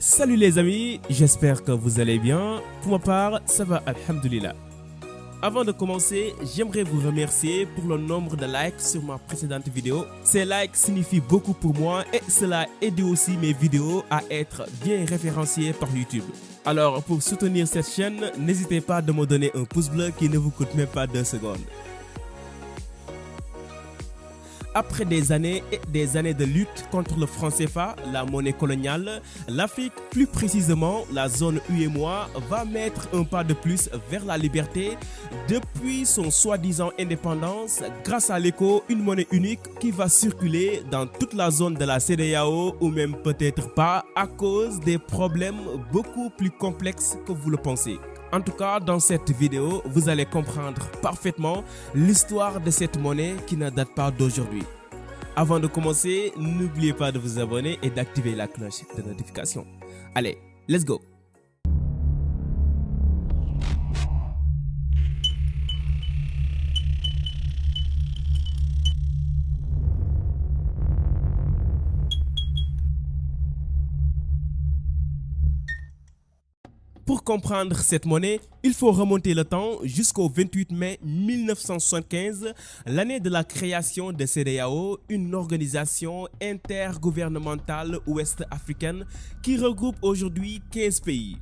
Salut les amis, j'espère que vous allez bien. Pour ma part, ça va, alhamdoulilah. Avant de commencer, j'aimerais vous remercier pour le nombre de likes sur ma précédente vidéo. Ces likes signifient beaucoup pour moi et cela aide aussi mes vidéos à être bien référenciées par YouTube. Alors pour soutenir cette chaîne, n'hésitez pas à me donner un pouce bleu qui ne vous coûte même pas 2 secondes. Après des années et des années de lutte contre le franc CFA, la monnaie coloniale, l'Afrique, plus précisément la zone UEMOA, va mettre un pas de plus vers la liberté depuis son soi-disant indépendance grâce à l'ECO, une monnaie unique qui va circuler dans toute la zone de la CEDEAO ou même peut-être pas à cause des problèmes beaucoup plus complexes que vous le pensez. En tout cas, dans cette vidéo, vous allez comprendre parfaitement l'histoire de cette monnaie qui ne date pas d'aujourd'hui. Avant de commencer, n'oubliez pas de vous abonner et d'activer la cloche de notification. Allez, let's go! Pour comprendre cette monnaie, il faut remonter le temps jusqu'au 28 mai 1975, l'année de la création de CEDEAO, une organisation intergouvernementale ouest-africaine qui regroupe aujourd'hui 15 pays.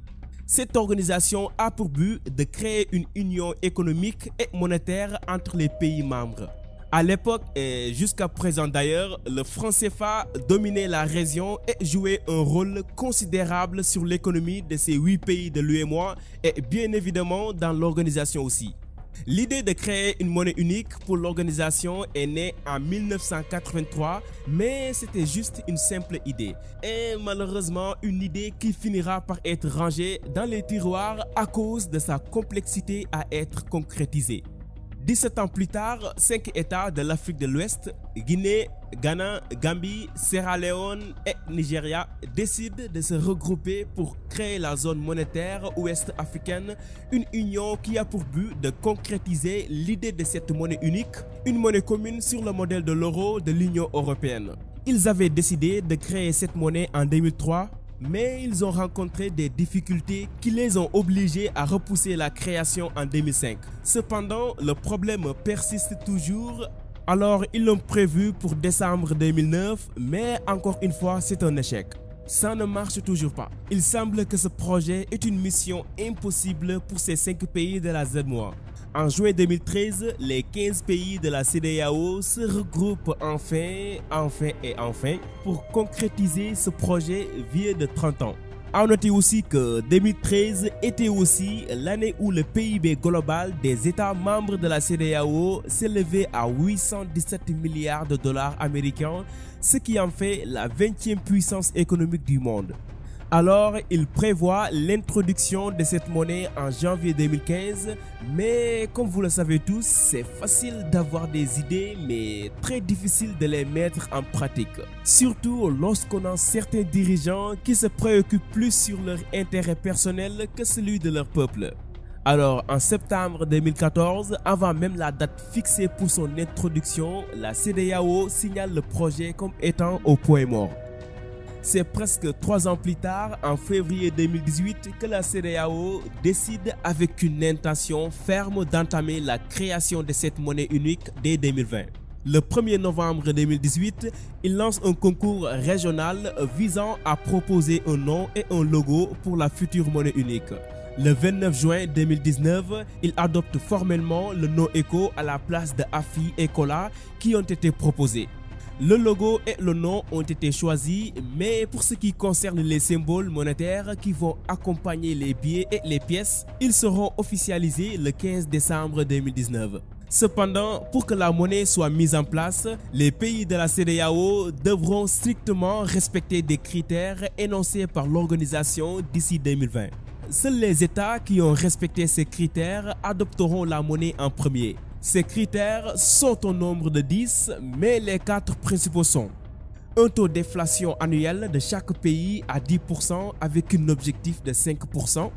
Cette organisation a pour but de créer une union économique et monétaire entre les pays membres. À l'époque et jusqu'à présent d'ailleurs, le franc CFA dominait la région et jouait un rôle considérable sur l'économie de ces 8 pays de l'UEMOA et bien évidemment dans l'organisation aussi. L'idée de créer une monnaie unique pour l'organisation est née en 1983, mais c'était juste une simple idée. Et malheureusement, une idée qui finira par être rangée dans les tiroirs à cause de sa complexité à être concrétisée. 17 ans plus tard, 5 États de l'Afrique de l'Ouest, Guinée, Ghana, Gambie, Sierra Leone et Nigeria décident de se regrouper pour créer la zone monétaire ouest-africaine, une union qui a pour but de concrétiser l'idée de cette monnaie unique, une monnaie commune sur le modèle de l'euro de l'Union européenne. Ils avaient décidé de créer cette monnaie en 2003, mais ils ont rencontré des difficultés qui les ont obligés à repousser la création en 2005. Cependant, le problème persiste toujours, alors ils l'ont prévu pour décembre 2009, mais encore une fois, c'est un échec. Ça ne marche toujours pas. Il semble que ce projet est une mission impossible pour ces 5 pays de la ZMOA. En juin 2013, les 15 pays de la CEDEAO se regroupent enfin pour concrétiser ce projet vieux de 30 ans. À noter aussi que 2013 était aussi l'année où le PIB global des États membres de la CEDEAO s'élevait à 817 milliards de dollars américains, ce qui en fait la 20e puissance économique du monde. Alors, il prévoit l'introduction de cette monnaie en janvier 2015, mais comme vous le savez tous, c'est facile d'avoir des idées, mais très difficile de les mettre en pratique. Surtout lorsqu'on a certains dirigeants qui se préoccupent plus sur leur intérêt personnel que celui de leur peuple. Alors, en septembre 2014, avant même la date fixée pour son introduction, la CEDEAO signale le projet comme étant au point mort. C'est presque 3 ans plus tard, en février 2018, que la CEDEAO décide avec une intention ferme d'entamer la création de cette monnaie unique dès 2020. Le 1er novembre 2018, il lance un concours régional visant à proposer un nom et un logo pour la future monnaie unique. Le 29 juin 2019, il adopte formellement le nom ECO à la place de AFI et COLA qui ont été proposés. Le logo et le nom ont été choisis, mais pour ce qui concerne les symboles monétaires qui vont accompagner les billets et les pièces, ils seront officialisés le 15 décembre 2019. Cependant, pour que la monnaie soit mise en place, les pays de la CEDEAO devront strictement respecter des critères énoncés par l'organisation d'ici 2020. Seuls les États qui ont respecté ces critères adopteront la monnaie en premier. Ces critères sont au nombre de 10, mais les 4 principaux sont un taux d'inflation annuel de chaque pays à 10% avec un objectif de 5%,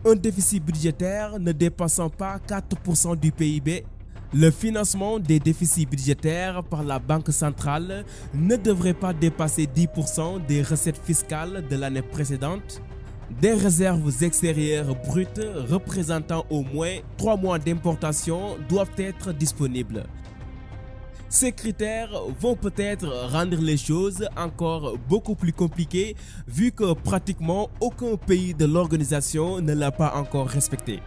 un déficit budgétaire ne dépassant pas 4% du PIB, Le financement des déficits budgétaires par la Banque centrale ne devrait pas dépasser 10% des recettes fiscales de l'année précédente. Des réserves extérieures brutes représentant au moins 3 mois d'importation doivent être disponibles. Ces critères vont peut-être rendre les choses encore beaucoup plus compliquées vu que pratiquement aucun pays de l'organisation ne l'a pas encore respecté.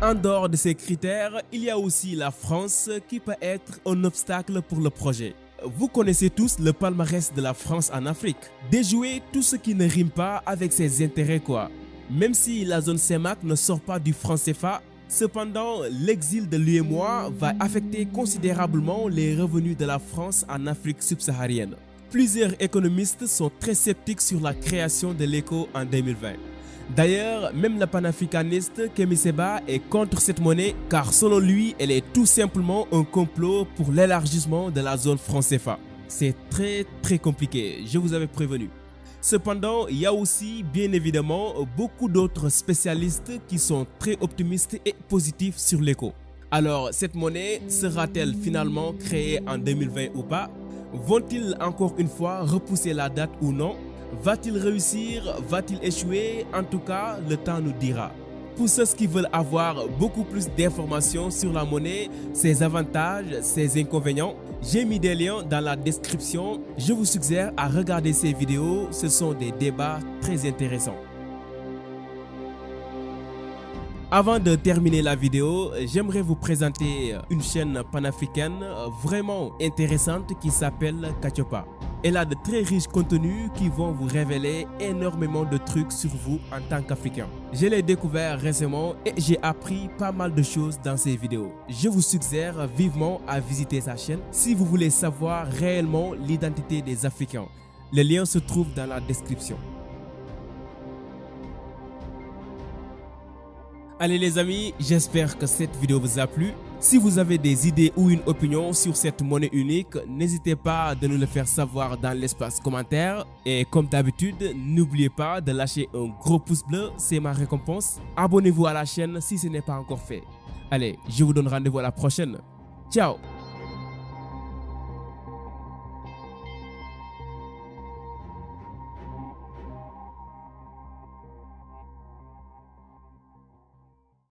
En dehors de ces critères, il y a aussi la France qui peut être un obstacle pour le projet. Vous connaissez tous le palmarès de la France en Afrique. Déjouer tout ce qui ne rime pas avec ses intérêts quoi. Même si la zone CEMAC ne sort pas du franc CFA, cependant l'exil de l'UEMOA va affecter considérablement les revenus de la France en Afrique subsaharienne. Plusieurs économistes sont très sceptiques sur la création de l'ECO en 2020. D'ailleurs, même le panafricaniste Kemi Seba est contre cette monnaie car selon lui, elle est tout simplement un complot pour l'élargissement de la zone franc CFA. C'est très compliqué, je vous avais prévenu. Cependant, il y a aussi bien évidemment beaucoup d'autres spécialistes qui sont très optimistes et positifs sur l'ECO. Alors, cette monnaie sera-t-elle finalement créée en 2020 ou pas? Vont-ils encore une fois repousser la date ou non? Va-t-il réussir? Va-t-il échouer? En tout cas, le temps nous dira. Pour ceux qui veulent avoir beaucoup plus d'informations sur la monnaie, ses avantages, ses inconvénients, j'ai mis des liens dans la description. Je vous suggère à regarder ces vidéos, ce sont des débats très intéressants. Avant de terminer la vidéo, j'aimerais vous présenter une chaîne panafricaine vraiment intéressante qui s'appelle Kachopa. Elle a de très riches contenus qui vont vous révéler énormément de trucs sur vous en tant qu'Africain. Je l'ai découvert récemment et j'ai appris pas mal de choses dans ces vidéos. Je vous suggère vivement à visiter sa chaîne si vous voulez savoir réellement l'identité des Africains. Le lien se trouve dans la description. Allez les amis, j'espère que cette vidéo vous a plu. Si vous avez des idées ou une opinion sur cette monnaie unique, n'hésitez pas de nous le faire savoir dans l'espace commentaire. Et comme d'habitude, n'oubliez pas de lâcher un gros pouce bleu, c'est ma récompense. Abonnez-vous à la chaîne si ce n'est pas encore fait. Allez, je vous donne rendez-vous à la prochaine. Ciao!